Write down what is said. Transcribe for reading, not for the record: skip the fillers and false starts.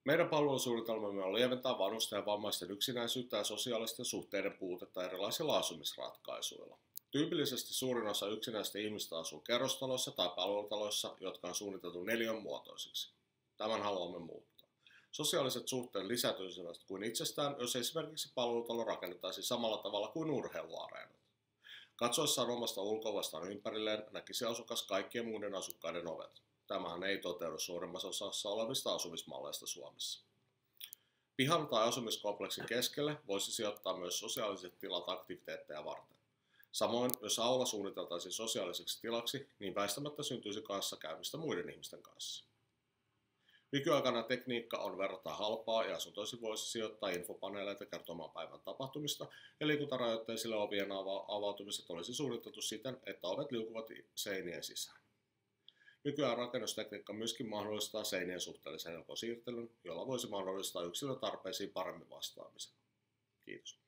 Meidän palvelusuunnitelmamme on lieventää vanhusten ja vammaisten yksinäisyyttä ja sosiaalisten suhteiden puutetta erilaisilla asumisratkaisuilla. Tyypillisesti suurin osa yksinäisistä ihmistä asuu kerrostaloissa tai palvelutaloissa, jotka on suunniteltu neliön muotoisiksi. Tämän haluamme muuttaa. Sosiaaliset suhteet lisätyisivät kuin itsestään, jos esimerkiksi palvelutalo rakennettaisiin samalla tavalla kuin urheiluareenat. Katsoessaan omasta ulkovastaan ympärilleen näkisi asukas kaikkien muiden asukkaiden ovet. Tämähän ei toteudu suurimmassa osassa olevista asumismalleista Suomessa. Pihan tai asumiskompleksin keskelle voisi sijoittaa myös sosiaaliset tilat aktiviteetteja varten. Samoin, jos aula suunniteltaisiin sosiaaliseksi tilaksi, niin väistämättä syntyisi kanssakäymistä muiden ihmisten kanssa. Nykyaikana tekniikka on verrattuna halpaa ja asuntoihin voisi sijoittaa infopaneeleita kertomaan päivän tapahtumista ja liikuntarajoitteisille ovien avautumiset olisi suunniteltu siten, että ovet liukuvat seinien sisään. Nykyään rakennustekniikka myöskin mahdollistaa seinien suhteellisen helpon siirtelyn, jolla voisi mahdollistaa yksilön tarpeisiin paremmin vastaamisen. Kiitos.